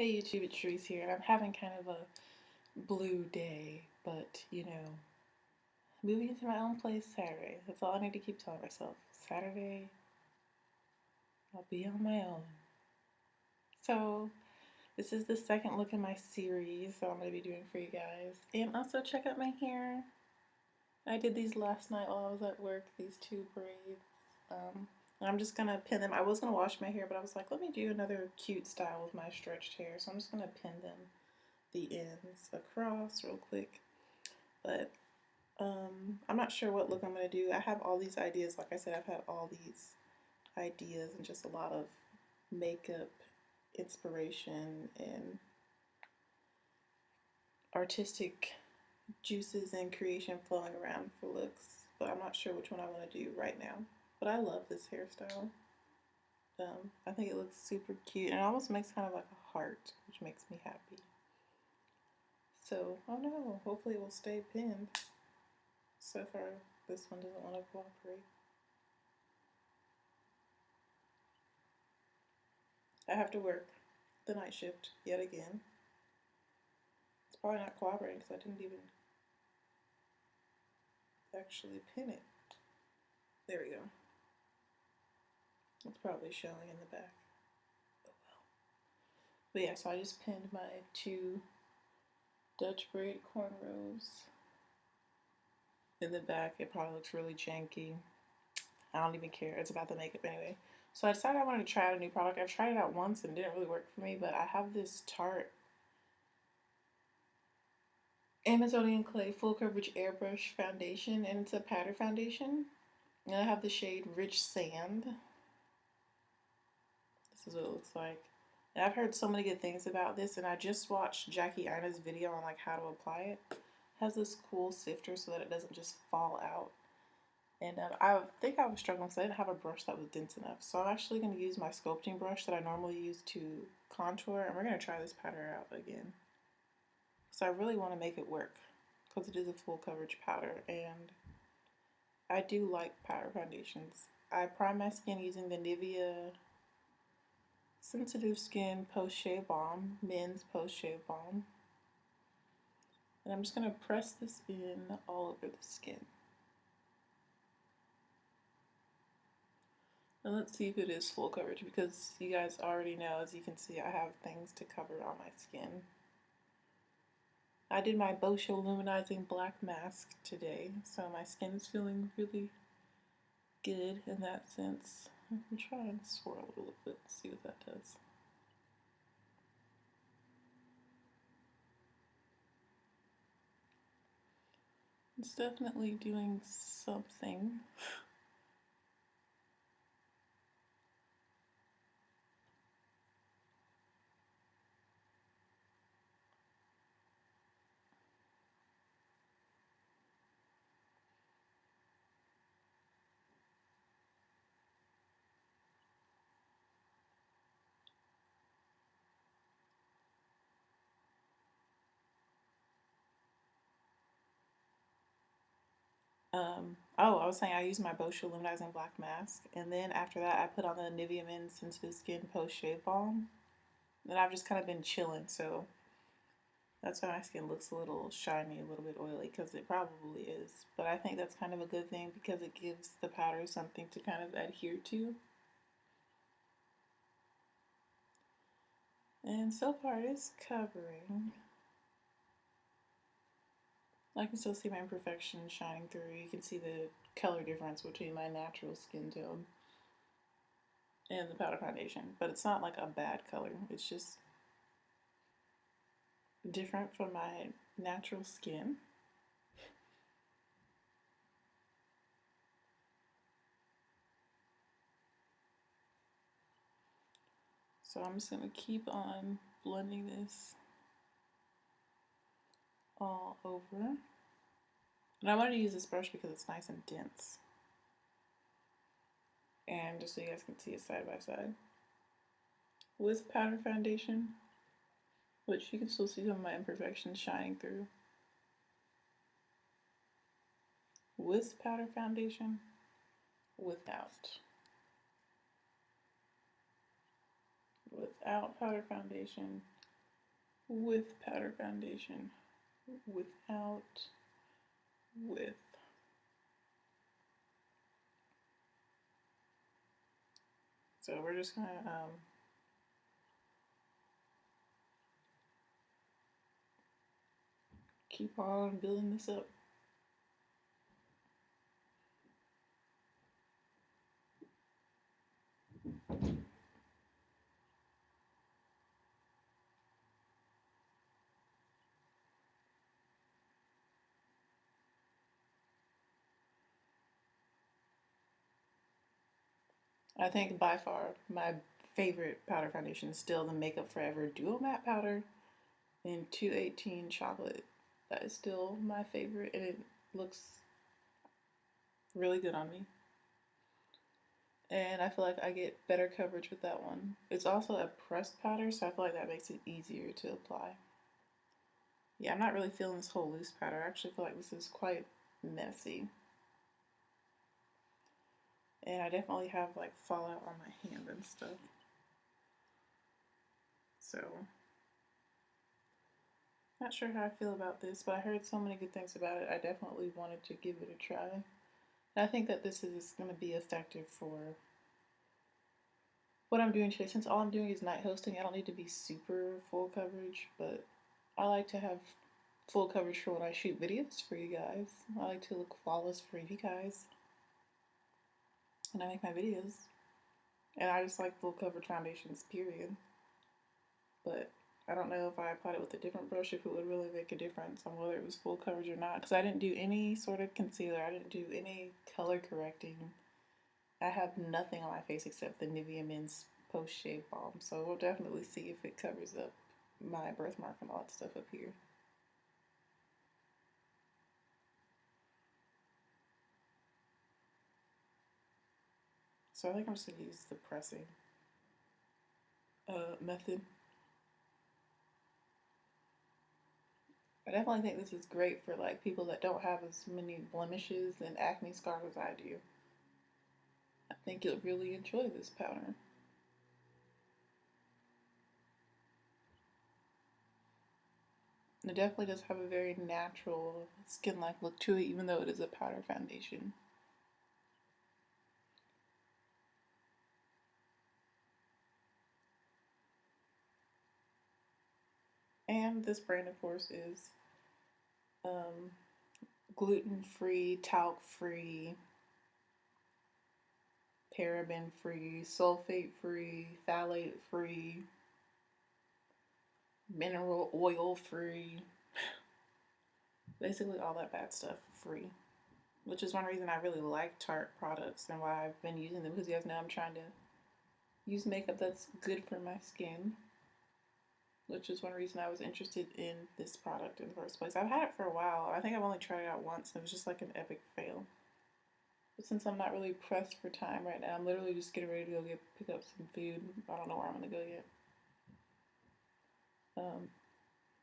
Hey YouTube, it's Cherise here. I'm having kind of a blue day, but moving into my own place Saturday. That's all I need to keep telling myself. Saturday, I'll be on my own. So, this is the second look in my series that I'm going to be doing for you guys. And also, check out my hair. I did these last night while I was at work, these two braids. And I'm just going to pin them. I was going to wash my hair, but I was like, let me do another cute style with my stretched hair. So I'm just going to pin them, the ends across real quick. But I'm not sure what look I'm going to do. I have all these ideas. Like I said, I've had all these ideas and just a lot of makeup inspiration and artistic juices and creation flowing around for looks. But I'm not sure which one I want to do right now. But I love this hairstyle. I think it looks super cute and it almost makes kind of like a heart, which makes me happy. So, oh no, hopefully it will stay pinned. So far, this one doesn't want to cooperate. I have to work the night shift yet again. It's probably not cooperating because I didn't even actually pin it. There we go. It's probably showing in the back. Oh well. But yeah, so I just pinned my two Dutch braid cornrows in the back. It probably looks really janky. I don't even care. It's about the makeup anyway. So I decided I wanted to try out a new product. I've tried it out once and it didn't really work for me, but I have this Tarte Amazonian Clay Full Coverage Airbrush Foundation, and it's a powder foundation. And I have the shade Rich Sand. This is what it looks like. And I've heard so many good things about this, and I just watched Jackie Ina's video on like how to apply it. It has this cool sifter so that it doesn't just fall out. And I think I was struggling because I didn't have a brush that was dense enough. So I'm actually going to use my sculpting brush that I normally use to contour, and we're going to try this powder out again. So I really want to make it work because it is a full coverage powder, and I do like powder foundations. I prime my skin using the Nivea Sensitive Skin Post Shave Balm, Men's Post Shave Balm. And I'm just going to press this in all over the skin. And let's see if it is full coverage, because you guys already know, as you can see, I have things to cover on my skin. I did my Boscia Luminizing Black Mask today, so my skin is feeling really good in that sense. I'm trying to swirl it a little bit, see what that does. It's definitely doing something. Oh, I was saying I used my Boscia Luminizing Black Mask, and then after that I put on the Nivea Men's Sensitive Skin Post Shave Balm. And I've just kind of been chilling, so that's why my skin looks a little shiny, a little bit oily, because it probably is. But I think that's kind of a good thing because it gives the powder something to kind of adhere to. And so far it is covering. I can still see my imperfections shining through. You can see the color difference between my natural skin tone and the powder foundation. But it's not like a bad color. It's just different from my natural skin. So I'm just going to keep on blending this all over. And I wanted to use this brush because it's nice and dense. And just so you guys can see it side by side. With powder foundation, which you can still see some of my imperfections shining through. With powder foundation, without. Without powder foundation, with powder foundation, without, with. So we're just gonna keep on building this up. I think by far my favorite powder foundation is still the Makeup Forever Duo Matte Powder in 218 Chocolate. That is still my favorite, and it looks really good on me. And I feel like I get better coverage with that one. It's also a pressed powder, so I feel like that makes it easier to apply. Yeah, I'm not really feeling this whole loose powder. I actually feel like this is quite messy. And I definitely have like fallout on my hand and stuff. So, not sure how I feel about this, but I heard so many good things about it. I definitely wanted to give it a try. And I think that this is going to be effective for what I'm doing today. Since all I'm doing is night hosting, I don't need to be super full coverage, but I like to have full coverage for when I shoot videos for you guys. I like to look flawless for you guys. And I make my videos. And I just like full coverage foundations, period. But I don't know if I applied it with a different brush, if it would really make a difference on whether it was full coverage or not. Because I didn't do any sort of concealer. I didn't do any color correcting. I have nothing on my face except the Nivea Men's Post Shave Balm. So we'll definitely see if it covers up my birthmark and all that stuff up here. So I think I'm just going to use the pressing method. I definitely think this is great for like people that don't have as many blemishes and acne scars as I do. I think you'll really enjoy this powder. It definitely does have a very natural skin-like look to it, even though it is a powder foundation. And this brand, of course, is gluten-free, talc-free, paraben-free, sulfate-free, phthalate-free, mineral oil-free. Basically all that bad stuff free. Which is one reason I really like Tarte products and why I've been using them, because you guys know I'm trying to use makeup that's good for my skin. Which is one reason I was interested in this product in the first place. I've had it for a while. I think I've only tried it out once, and it was just like an epic fail. But since I'm not really pressed for time right now, I'm literally just getting ready to go pick up some food. I don't know where I'm gonna go yet.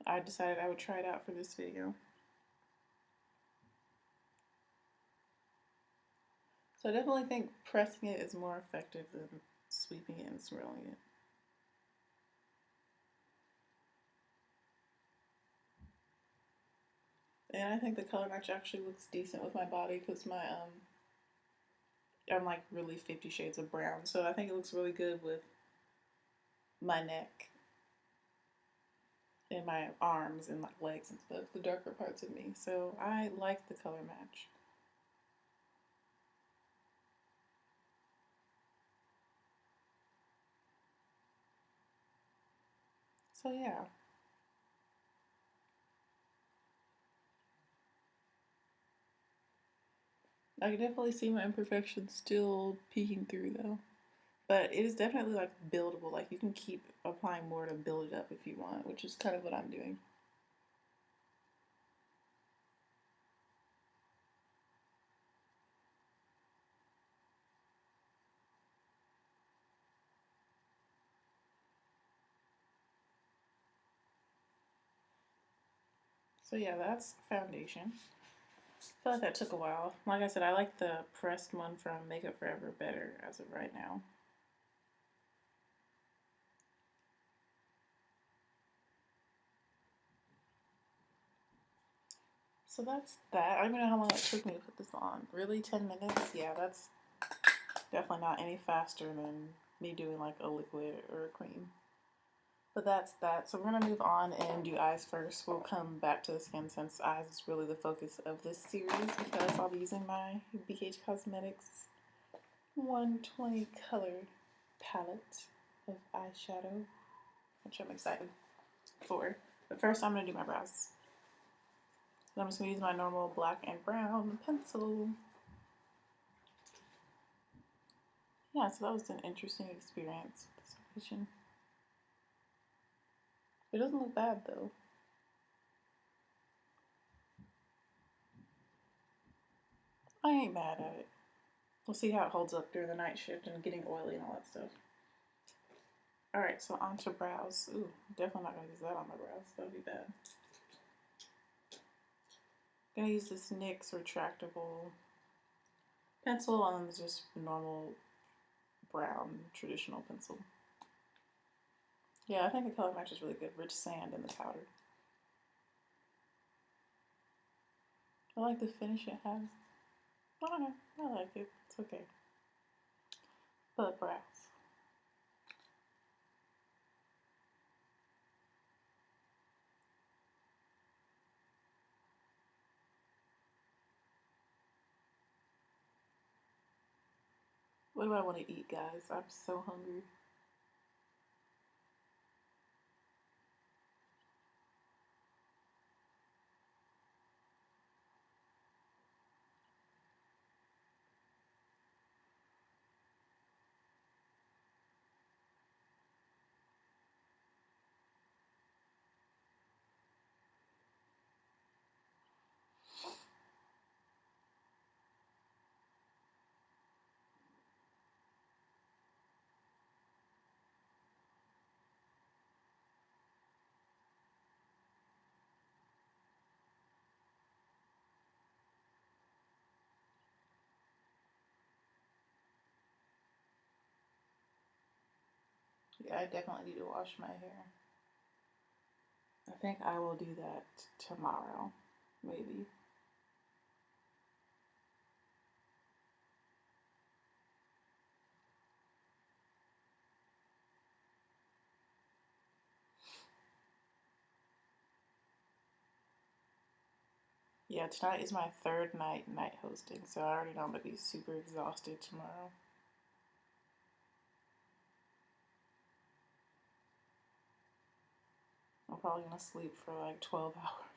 I decided I would try it out for this video. So I definitely think pressing it is more effective than sweeping it and swirling it. And I think the color match actually looks decent with my body because I'm like really 50 shades of brown, so I think it looks really good with my neck and my arms and like legs and stuff, the darker parts of me. So I like the color match. So yeah. I can definitely see my imperfections still peeking through though. But it is definitely like buildable. Like you can keep applying more to build it up if you want, which is kind of what I'm doing. So yeah, that's foundation. I feel like that took a while. Like I said, I like the pressed one from Makeup Forever better as of right now. So that's that. I don't even know how long it took me to put this on. Really, 10 minutes? Yeah, that's definitely not any faster than me doing like a liquid or a cream. But that's that. So we're gonna move on and do eyes first. We'll come back to the skin since eyes is really the focus of this series because I'll be using my BH Cosmetics 120 color palette of eyeshadow, which I'm excited for. But first I'm gonna do my brows. So I'm just gonna use my normal black and brown pencil. Yeah, so that was an interesting experience with this audition. It doesn't look bad though. I ain't mad at it. We'll see how it holds up during the night shift and getting oily and all that stuff. Alright, so on to brows. Ooh, definitely not gonna use that on my brows. That would be bad. Gonna use this NYX retractable pencil on just normal brown traditional pencil. Yeah, I think the color match is really good. Rich sand in the powder. I like the finish it has. I don't know. I like it. It's okay. But brows. What do I want to eat, guys? I'm so hungry. Yeah, I definitely need to wash my hair. I think I will do that tomorrow, maybe. Yeah, tonight is my third night hosting, so I already know I'm gonna be super exhausted tomorrow. I'm probably gonna sleep for like 12 hours.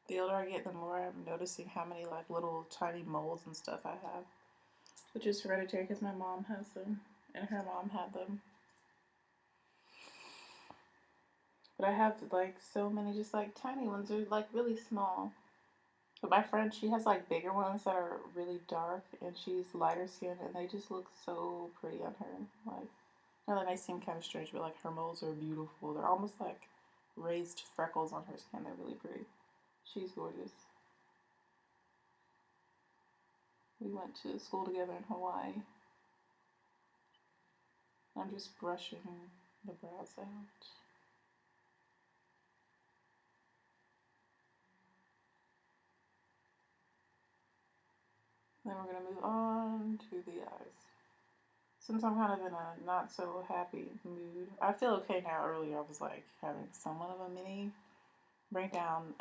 The older I get, the more I'm noticing how many like little tiny moles and stuff I have, which is hereditary because my mom has them and her mom had them. But I have like so many just like tiny ones. They're like really small. But my friend, she has like bigger ones that are really dark and she's lighter skinned and they just look so pretty on her. Like, I know that may seem kind of strange, but like her moles are beautiful. They're almost like raised freckles on her skin. They're really pretty. She's gorgeous. We went to school together in Hawaii. I'm just brushing the brows out. Then we're going to move on to the eyes. Since I'm kind of in a not so happy mood, I feel okay now. Earlier, I was like having somewhat of a mini breakdown.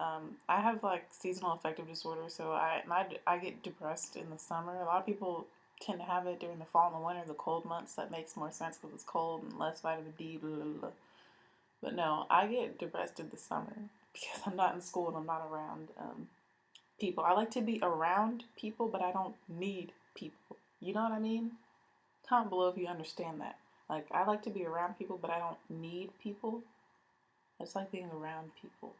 I have like seasonal affective disorder, so I get depressed in the summer. A lot of people tend to have it during the fall and the winter, the cold months. That makes more sense because it's cold and less vitamin D. Blah, blah, blah. But no, I get depressed in the summer because I'm not in school and I'm not around people. I like to be around people, but I don't need people. You know what I mean? Comment below if you understand that. Like, I like to be around people, but I don't need people. I just like being around people.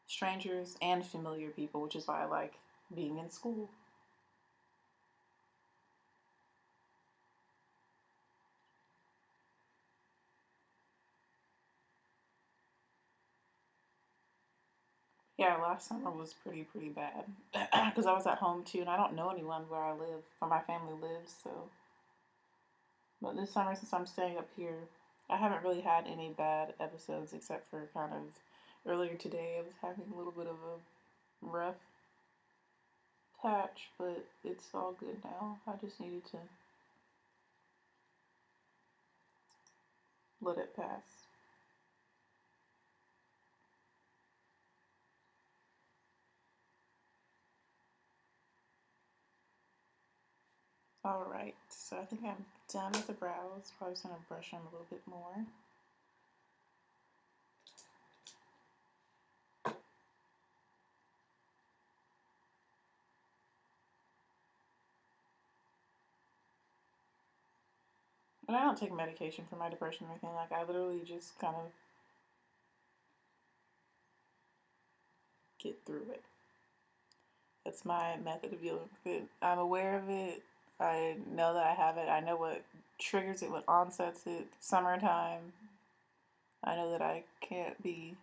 Strangers and familiar people, which is why I like being in school. Yeah, last summer was pretty bad because I was at home too, and I don't know anyone where I live, where my family lives. So, but this summer, since I'm staying up here, I haven't really had any bad episodes except for kind of earlier today. I was having a little bit of a rough patch, but it's all good now. I just needed to let it pass. Alright, so I think I'm done with the brows. Probably just gonna brush them a little bit more. And I don't take medication for my depression or anything. Like, I literally just kind of get through it. That's my method of dealing with it. I'm aware of it. I know that I have it. I know what triggers it, what onsets it. Summertime. I know that I can't be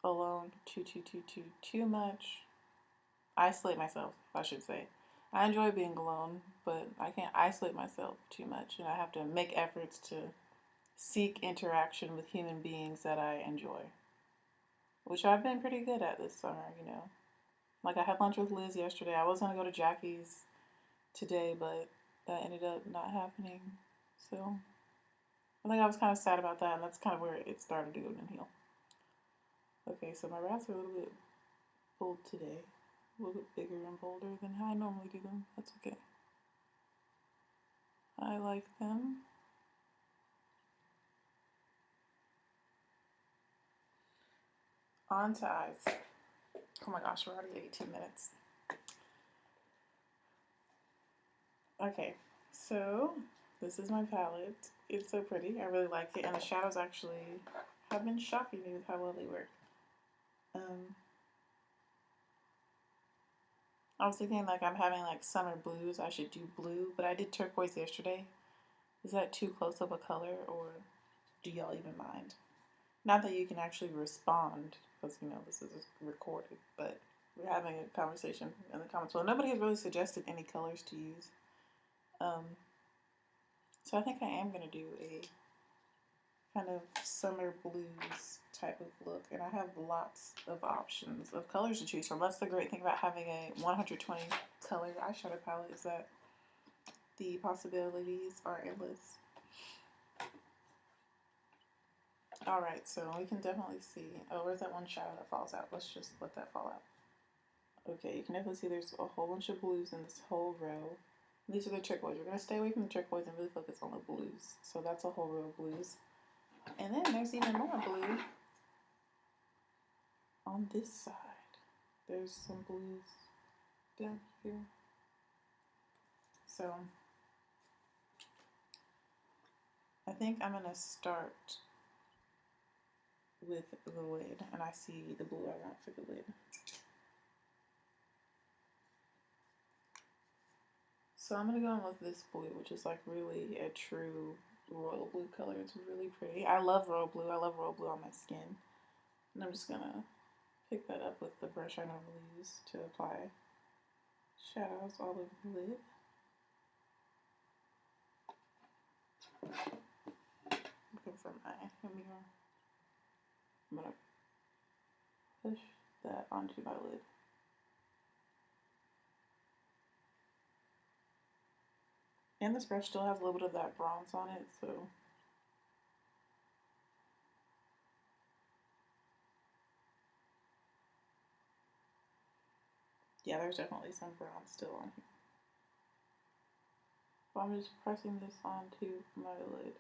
alone too much. Isolate myself, I should say. I enjoy being alone, but I can't isolate myself too much, and I have to make efforts to seek interaction with human beings that I enjoy, which I've been pretty good at this summer. Like, I had lunch with Liz yesterday. I was going to go to Jackie's today, but that ended up not happening. So I think I was kind of sad about that, and that's kind of where it started to go downhill. Okay, so my brows are a little bit bold today. A little bit bigger and bolder than how I normally do them. That's okay. I like them. On to eyes. Oh my gosh, we're already at 18 minutes. Okay, so this is my palette. It's so pretty. I really like it. And the shadows actually have been shocking me with how well they work. I was thinking like I'm having like summer blues. I should do blue, but I did turquoise yesterday. Is that too close of a color, or do y'all even mind? Not that you can actually respond, because this is recorded, but we're having a conversation in the comments. Well, nobody has really suggested any colors to use. So I think I am going to do a kind of summer blues type of look, and I have lots of options of colors to choose from. That's the great thing about having a 120 color eyeshadow palette, is that the possibilities are endless. Alright, so we can definitely see. Oh, where's that one shadow that falls out? Let's just let that fall out. Okay, you can definitely see there's a whole bunch of blues in this whole row. These are the turquoise. We're going to stay away from the turquoise and really focus on the blues. So that's a whole row of blues. And then there's even more blue on this side. There's some blues down here. So I think I'm going to start with the lid, and I see the blue I want for the lid. So I'm going to go in with this blue, which is like really a true royal blue color. It's really pretty. I love royal blue. I love royal blue on my skin. And I'm just going to pick that up with the brush I normally use to apply shadows all over the lid. Looking for my mirror. I'm going to push that onto my lid. And this brush still has a little bit of that bronze on it, so. Yeah, there's definitely some bronze still on here. So I'm just pressing this onto my lid.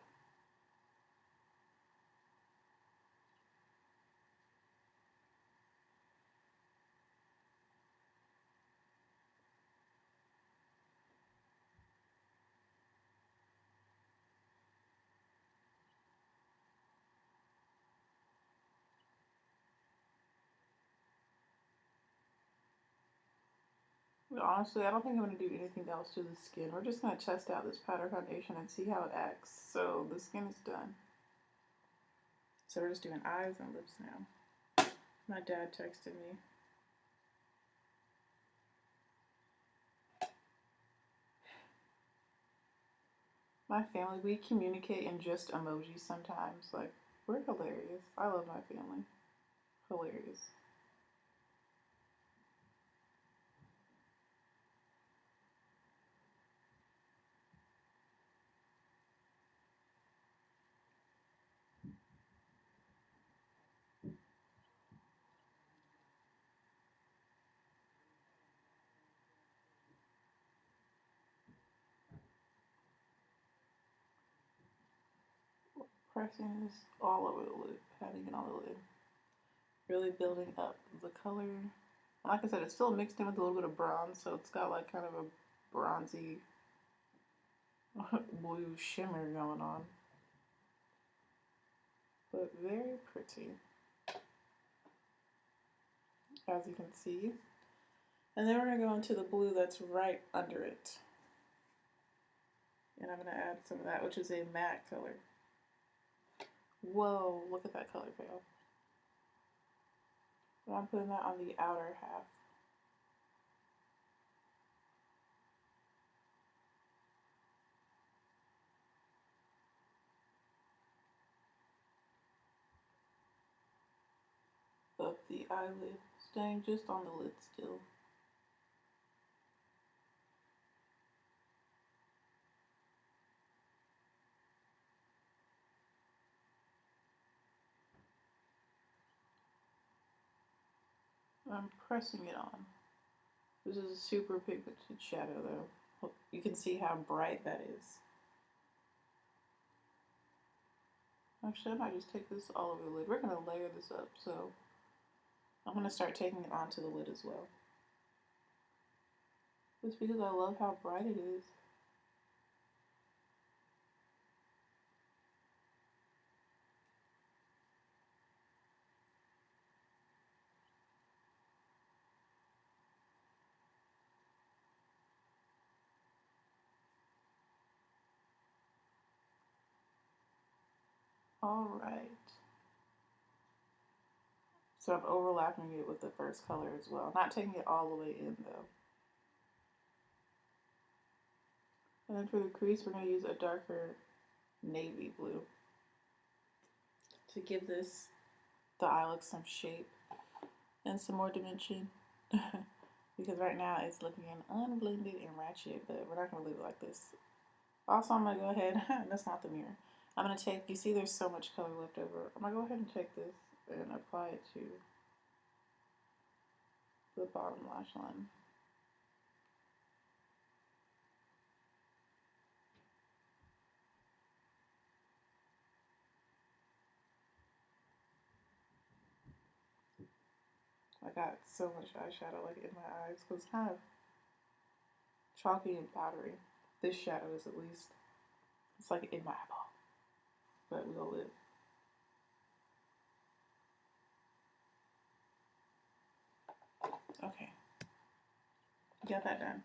But honestly, I don't think I'm going to do anything else to the skin. We're just going to test out this powder foundation and see how it acts. So the skin is done. So we're just doing eyes and lips now. My dad texted me. My family, we communicate in just emojis sometimes. Like, we're hilarious. I love my family. Hilarious. Pressing this all over the lid, patting it on the lid. Really building up the color. Like I said, it's still mixed in with a little bit of bronze, so it's got like kind of a bronzy blue shimmer going on. But very pretty, as you can see. And then we're going to go into the blue that's right under it. And I'm going to add some of that, which is a matte color. Whoa, look at that color payoff. So I'm putting that on the outer half. Of the eyelid, staying just on the lid still. I'm pressing it on. This is a super pigmented shadow though. You can see how bright that is. Actually, I might just take this all over the lid. We're going to layer this up, so I'm going to start taking it onto the lid as well. Just because I love how bright it is. Alright. So I'm overlapping it with the first color as well. Not taking it all the way in though. And then for the crease, we're going to use a darker navy blue to give the eye look some shape and some more dimension. Because right now it's looking unblended and ratchet, but we're not going to leave it like this. Also, I'm going to go ahead, that's not the mirror. I'm going to take, you see there's so much color left over. I'm going to go ahead and take this and apply it to the bottom lash line. I got so much eyeshadow like in my eyes because it's kind of chalky and powdery. This shadow is at least. It's like in my eyeball. But we'll live. Okay. Got that done.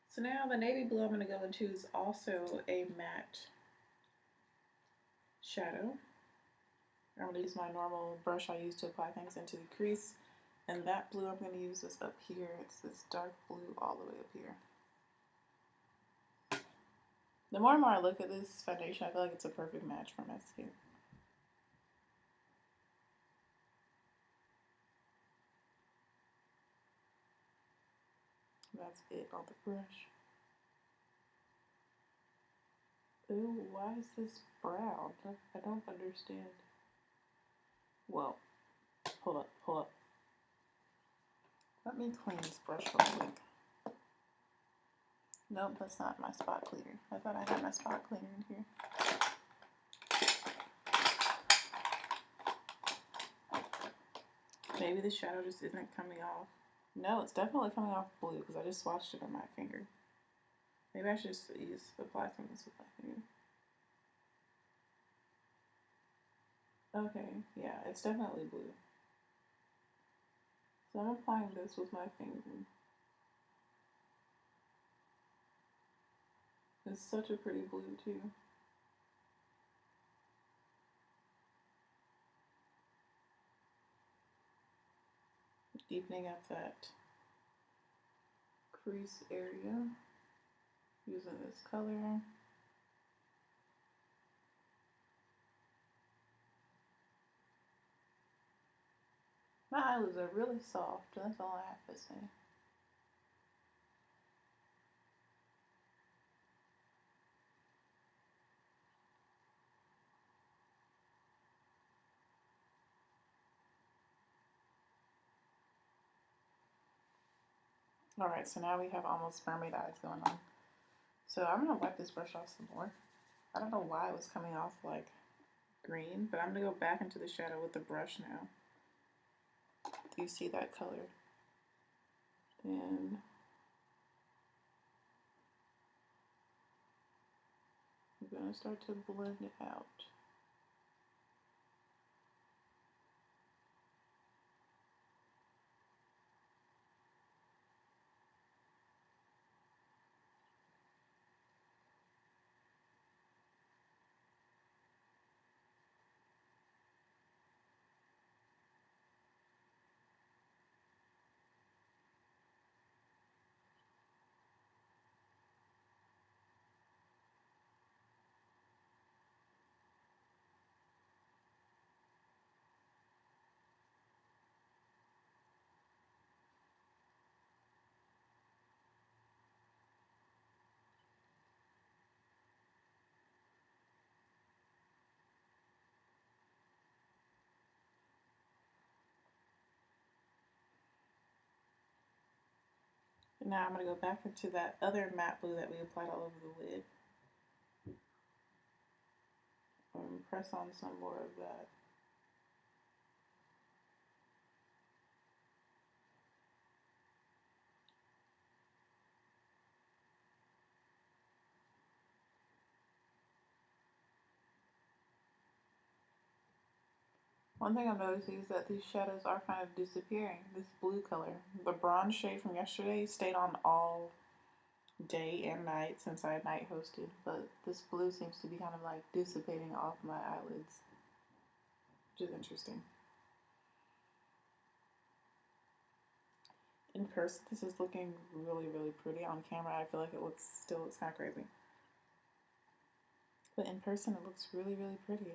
So now the navy blue I'm going to go into is also a matte shadow. I'm going to use my normal brush I use to apply things into the crease. And that blue I'm going to use is up here. It's this dark blue all the way up here. The more and more I look at this foundation, I feel like it's a perfect match for my skin. That's it on the brush. Ooh, why is this brown? I don't understand. Well, hold up, hold up. Let me clean this brush real quick. Nope, that's not my spot cleaner. I thought I had my spot cleaner in here. Maybe the shadow just isn't coming off. No, it's definitely coming off blue because I just swatched it on my finger. Maybe I should just apply some of this with my finger. Okay, yeah, it's definitely blue. So I'm applying this with my finger. It's such a pretty blue too. Deepening up that crease area using this color. My eyelids are really soft, that's all I have to say. Alright, so now we have almost mermaid eyes going on. So I'm going to wipe this brush off some more. I don't know why it was coming off like green, but I'm going to go back into the shadow with the brush now. Do you see that color? And I'm going to start to blend it out. And now I'm going to go back into that other matte blue that we applied all over the lid. Press on some more of that. One thing I'm noticing is that these shadows are kind of disappearing. This blue color, the bronze shade from yesterday, stayed on all day and night since I night hosted, but this blue seems to be kind of like dissipating off my eyelids, which is interesting. In person, this is looking really, really pretty. On camera, I feel like it still looks kind of crazy. But in person, it looks really, really pretty.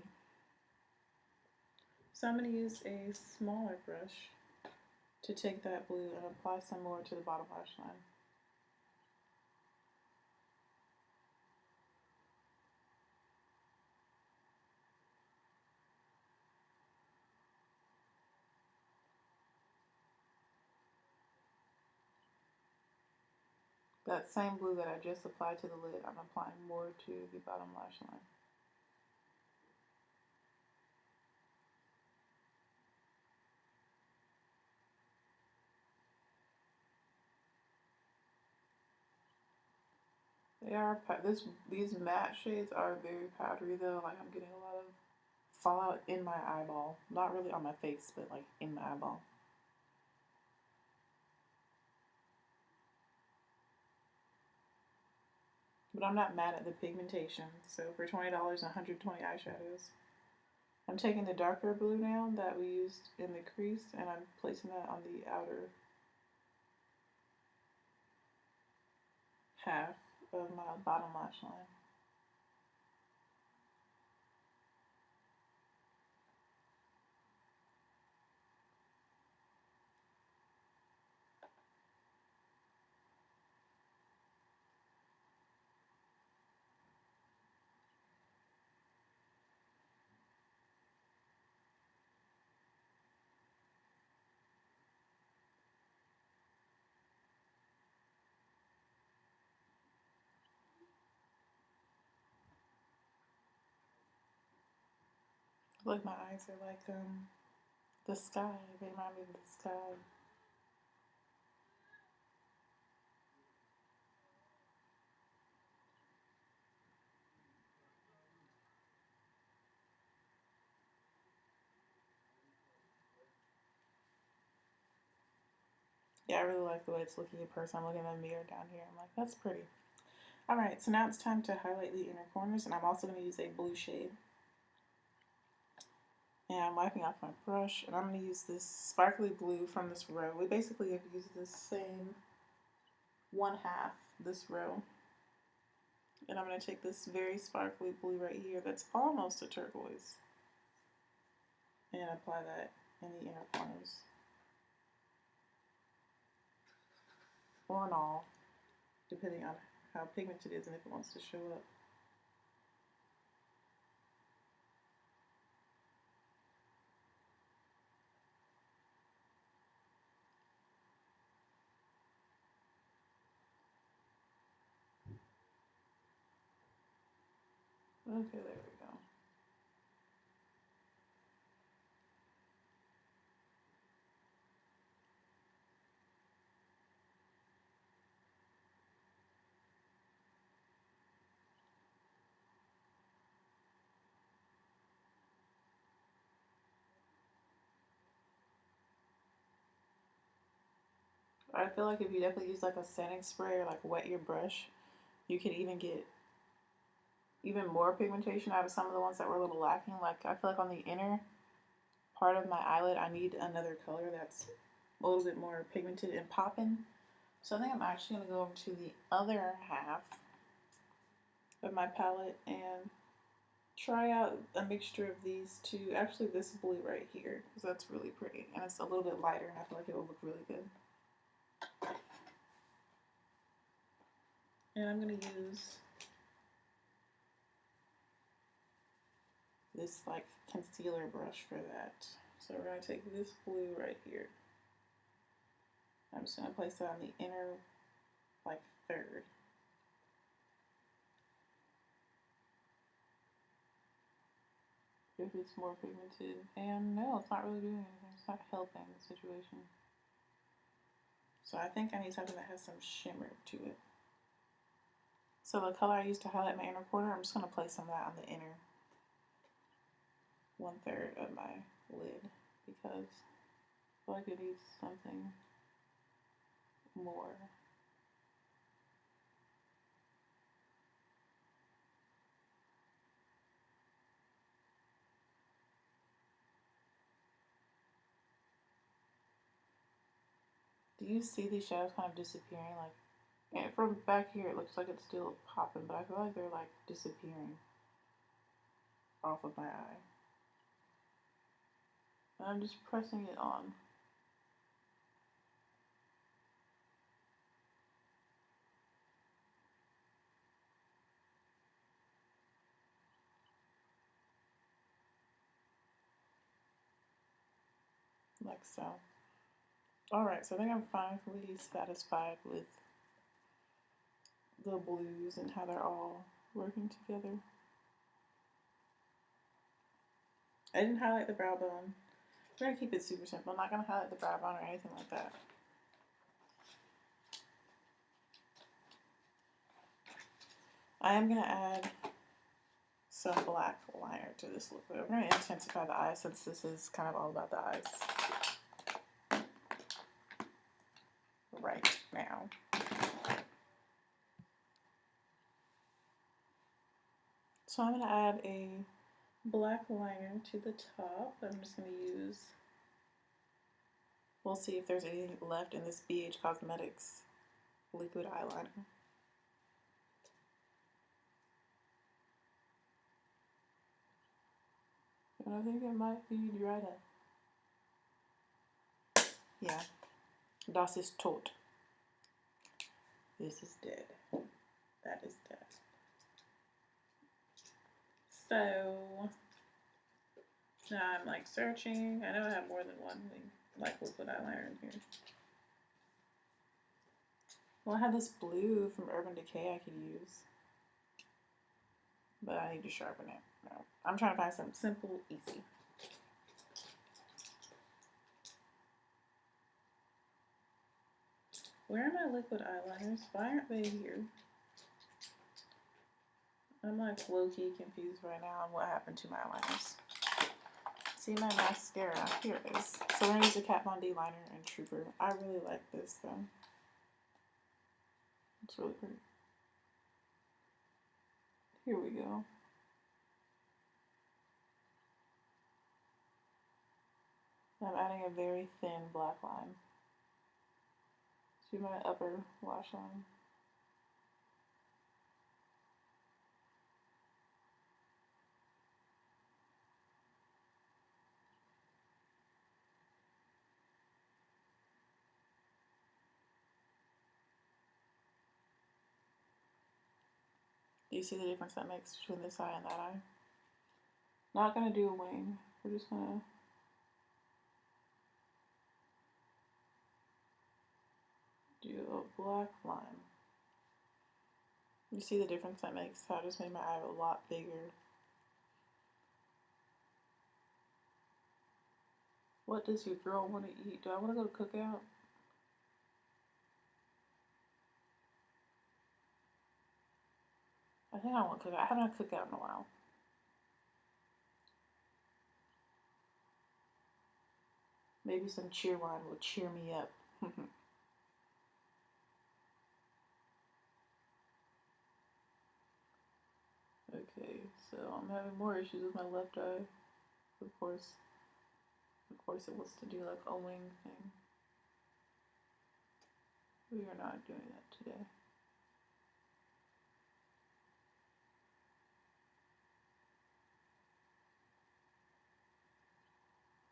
So I'm going to use a smaller brush to take that blue and apply some more to the bottom lash line. That same blue that I just applied to the lid, I'm applying more to the bottom lash line. These matte shades are very powdery though. Like I'm getting a lot of fallout in my eyeball. Not really on my face, but like in my eyeball. But I'm not mad at the pigmentation. So for $20, 120 eyeshadows. I'm taking the darker blue now that we used in the crease and I'm placing that on the outer half of my bottom lash line. Like my eyes are like the sky. They remind me of the sky. Yeah, I really like the way it's looking in person. I'm looking in the mirror down here. I'm like, that's pretty. Alright, so now it's time to highlight the inner corners, and I'm also going to use a blue shade. And I'm wiping off my brush, and I'm going to use this sparkly blue from this row. We basically have used this same one half, this row. And I'm going to take this very sparkly blue right here that's almost a turquoise and apply that in the inner corners. Or in all, depending on how pigmented it is and if it wants to show up. Okay, there we go. I feel like if you definitely use like a setting spray or like wet your brush, you could even get even more pigmentation out of some of the ones that were a little lacking. Like I feel like on the inner part of my eyelid, I need another color that's a little bit more pigmented and popping. So I think I'm actually going to go over to the other half of my palette and try out a mixture of these two. Actually, this blue right here, because that's really pretty. And it's a little bit lighter, and I feel like it will look really good. And I'm going to use this like concealer brush for that. So we're going to take this blue right here. I'm just going to place it on the inner like third. If it's more pigmented, and no, it's not really doing anything. It's not helping the situation. So I think I need something that has some shimmer to it. So the color I used to highlight my inner corner, I'm just going to place some of that on the inner 1/3 of my lid because I feel like it needs something more. Do you see these shadows kind of disappearing? Like, and from back here, it looks like it's still popping, but I feel like they're like disappearing off of my eye. And I'm just pressing it on. Like so. Alright, so I think I'm finally satisfied with the blues and how they're all working together. I didn't highlight the brow bone. We're going to keep it super simple. I'm not going to highlight the brow bone or anything like that. I am going to add some black liner to this look. We're going to intensify the eyes since this is kind of all about the eyes right now. So I'm going to add a black liner to the top. I'm just going to use, we'll see if there's anything left in this BH Cosmetics liquid eyeliner. And I think it might be dried up. Yeah, das ist tot. This is dead. That is dead. So now I'm like searching. I know I have more than one like liquid eyeliner in here. Well, I have this blue from Urban Decay I could use. but I need to sharpen it. No. I'm trying to find something simple, easy. Where are my liquid eyeliners? Why aren't they here? I'm like low-key confused right now on what happened to my eyeliners. See my mascara. Here it is. So we're going to use a Kat Von D liner and Trooper. I really like this though. It's really pretty. Here we go. I'm adding a very thin black line to my upper lash line. Do you see the difference that makes between this eye and that eye? Not gonna do a wing. We're just gonna do a black line. You see the difference that makes? How I just made my eye a lot bigger. What does your girl want to eat? Do I want to go to cookout? I think I want cookout. I haven't had cookout in a while. Maybe some cheer wine will cheer me up. Okay, so I'm having more issues with my left eye. Of course it wants to do like a wing thing. We are not doing that today.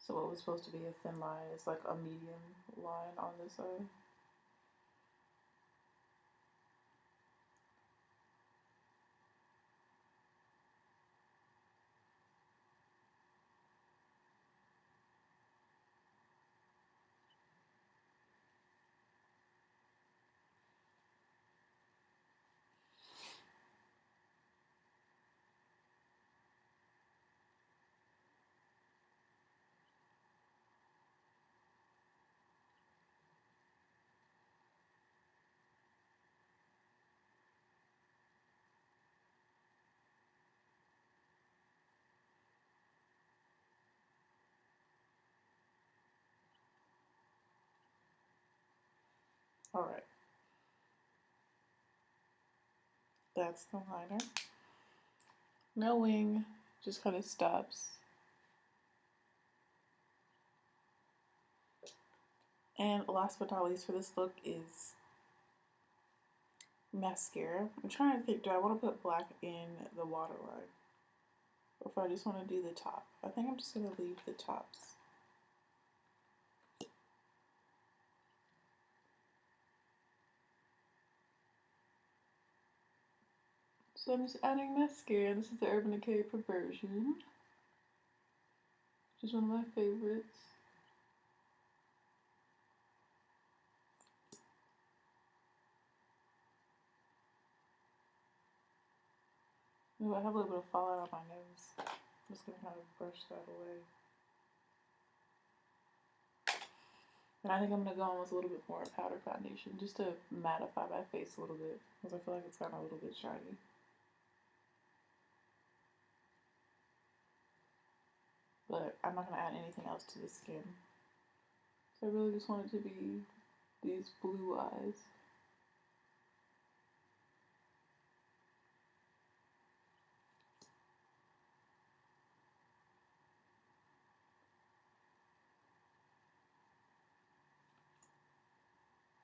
So what was supposed to be a thin line is like a medium line on this eye. Alright. That's the liner. No wing, just kind of stops. And last but not least for this look is mascara. I'm trying to think, do I want to put black in the waterline? Or if I just want to do the top. I think I'm just going to leave the tops. So I'm just adding mascara. This is the Urban Decay Perversion, which is one of my favorites. Ooh, I have a little bit of fallout on my nose. I'm just gonna kind of brush that away. And I think I'm gonna go on with a little bit more powder foundation just to mattify my face a little bit because I feel like it's gotten a little bit shiny. But I'm not gonna add anything else to the skin. So I really just want it to be these blue eyes.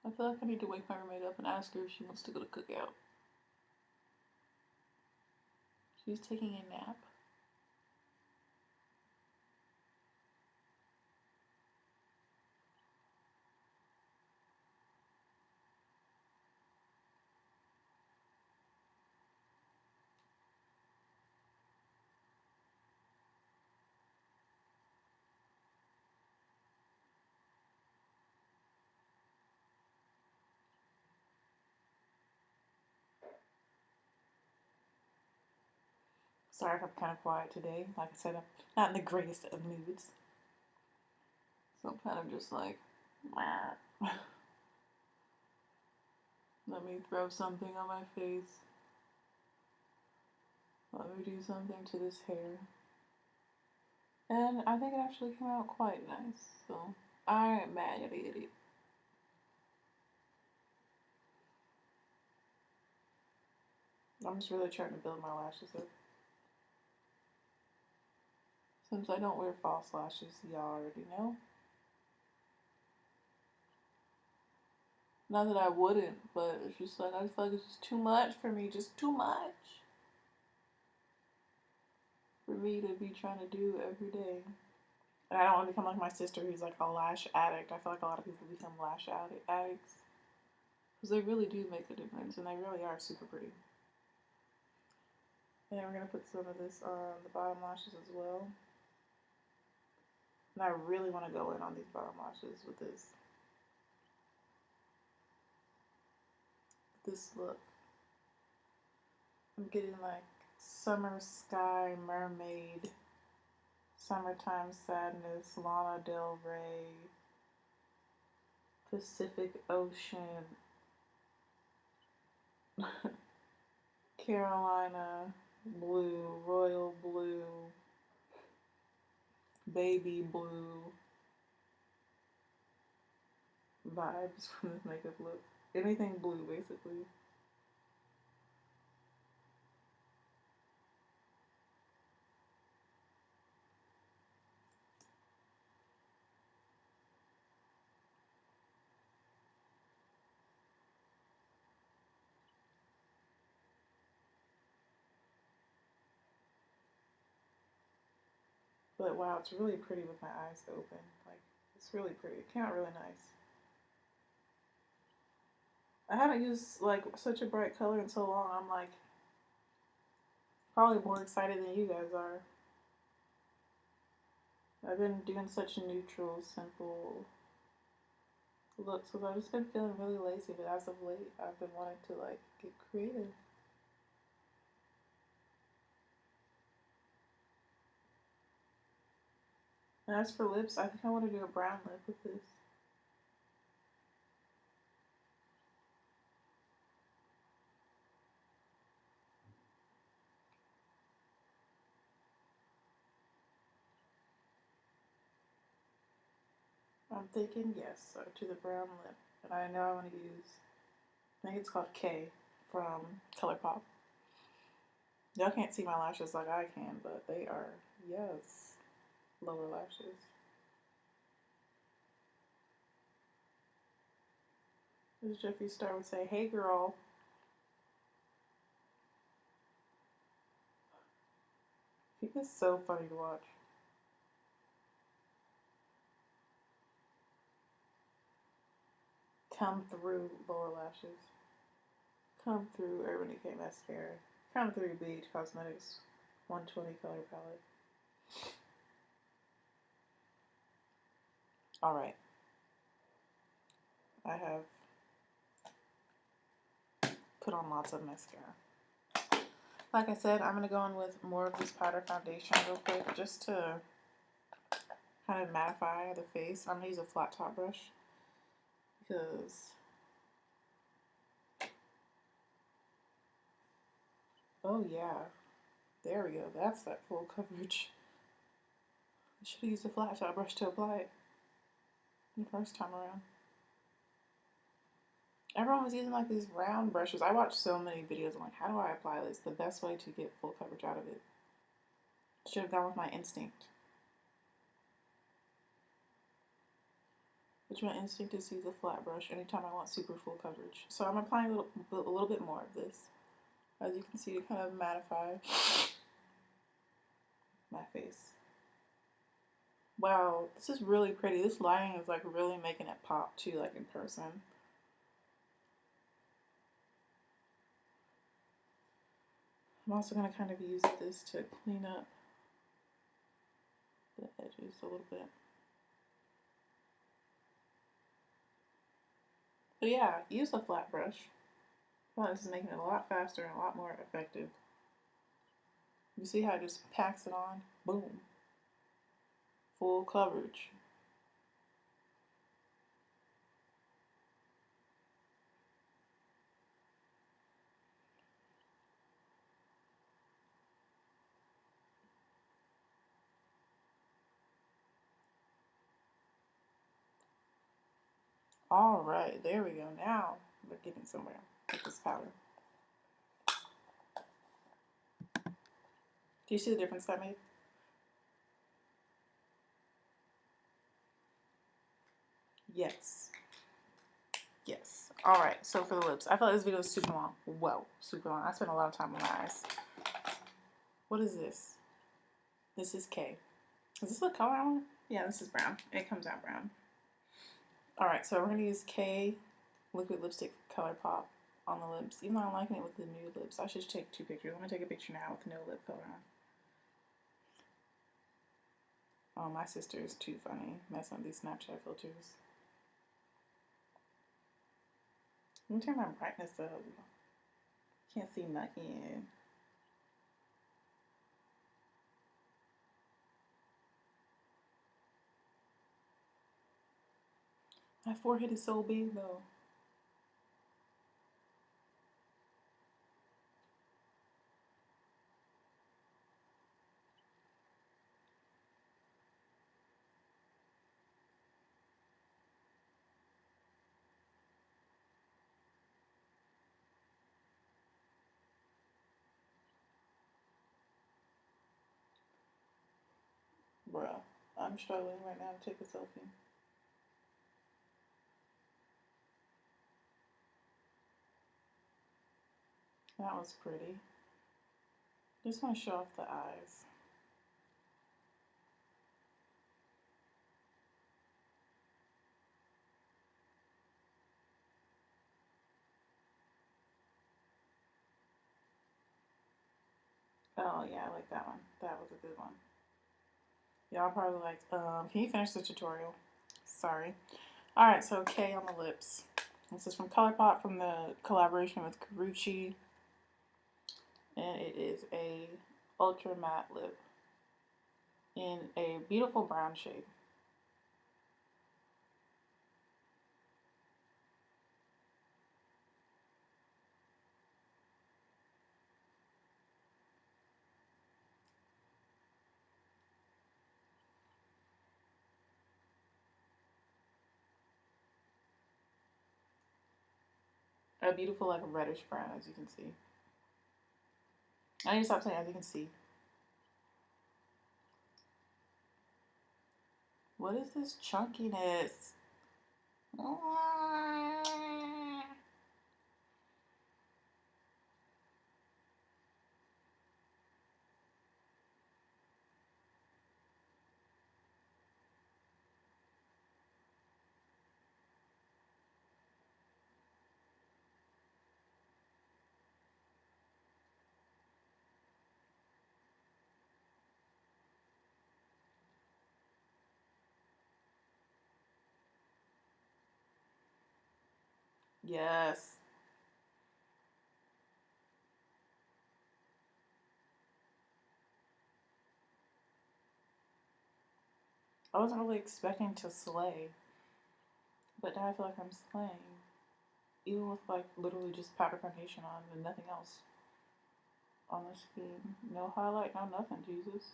I feel like I need to wake my roommate up and ask her if she wants to go to cookout. She's taking a nap. Sorry if I'm kind of quiet today. Like I said, I'm not in the greatest of moods. So I'm kind of just like, let me throw something on my face. Let me do something to this hair. And I think it actually came out quite nice. So I ain't mad at it. I'm just really trying to build my lashes up. Since I don't wear false lashes, y'all already know. Not that I wouldn't, but it's just like, I just feel like it's just too much for me. Just too much for me to be trying to do every day. And I don't want to become like my sister who's like a lash addict. I feel like a lot of people become lash addicts. Because they really do make a difference, and they really are super pretty. And we're going to put some of this on the bottom lashes as well. And I really want to go in on these bottom lashes with this look. I'm getting like summer sky, mermaid, summertime sadness, Lana Del Rey, Pacific Ocean, Carolina blue, royal blue, baby blue vibes from this makeup look. Anything blue, basically. But wow, it's really pretty with my eyes open. Like, it's really pretty. It came out really nice. I haven't used like such a bright color in so long. I'm like probably more excited than you guys are. I've been doing such neutral, simple looks because I've just been feeling really lazy. But as of late, I've been wanting to like get creative. And as for lips, I think I want to do a brown lip with this. I'm thinking yes, so to the brown lip. And I know I want to use, I think it's called K from ColourPop. Y'all can't see my lashes like I can, but they are, yes, lower lashes. As Jeffree Star would say, hey girl. He is so funny to watch. Come through lower lashes. Come through Urban Decay Mascara. Come through BH Cosmetics 120 color palette. Alright. I have put on lots of mascara. Like I said, I'm going to go in with more of this powder foundation real quick just to kind of mattify the face. I'm going to use a flat top brush because, oh yeah, there we go. That's that full coverage. I should have used a flat top brush to apply it the first time around. Everyone was using like these round brushes. I watched so many videos. I'm like, how do I apply this? The best way to get full coverage out of it. Should have gone with my instinct. Which my instinct is to use a flat brush anytime I want super full coverage. So I'm applying a little bit more of this. As you can see, to kind of mattify my face. Wow, this is really pretty. This lighting is like really making it pop too, like in person. I'm also going to kind of use this to clean up the edges a little bit. But yeah, use a flat brush. Well, this is making it a lot faster and a lot more effective. You see how it just packs it on? Boom. Full coverage. All right, there we go. Now we're getting somewhere with this powder. Do you see the difference that made? Yes. Yes. All right, so for the lips, I feel like this video is super long. Whoa, super long. I spent a lot of time on my eyes. What is this? This is K. Is this the color I want? Yeah, this is brown. It comes out brown. All right, so we're gonna use K liquid lipstick color pop on the lips. Even though I'm liking it with the nude lips, I should take 2 pictures. Let me take a picture now with no lip color on. Oh, my sister is too funny messing with these Snapchat filters. Let me turn my brightness up. Can't see nothing. My forehead is so big though. Bruh, I'm struggling right now to take a selfie. That was pretty. Just want to show off the eyes. Oh yeah, I like that one. That was a good one. Y'all probably like, can you finish the tutorial? Sorry. Alright, so K on the lips. This is from ColourPop from the collaboration with Karuchi. And it is a ultra matte lip in a beautiful brown shade. A beautiful like reddish brown, as you can see. I need to stop saying as you can see. What is this chunkiness? Yes. I wasn't really expecting to slay, but now I feel like I'm slaying. Even with like literally just powder foundation on and nothing else on the skin. No highlight, no nothing, Jesus.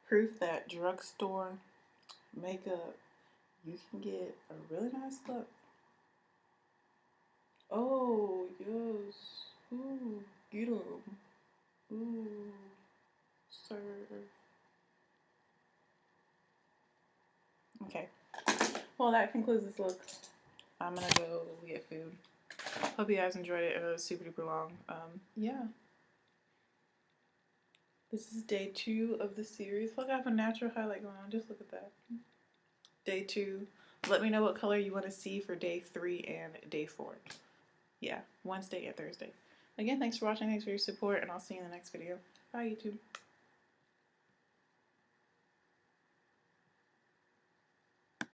Proof that drugstore makeup, you can get a really nice look. Oh, yes. Ooh, get 'em. Ooh, sir. Okay. Well, that concludes this look. I'm gonna go get food. Hope you guys enjoyed it. It was super duper long. Yeah. This is day 2 of the series. Look, I have a natural highlight going on. Just look at that. Day 2. Let me know what color you want to see for day 3 and day 4. Yeah, Wednesday and Thursday. Again, thanks for watching. Thanks for your support, and I'll see you in the next video. Bye, YouTube.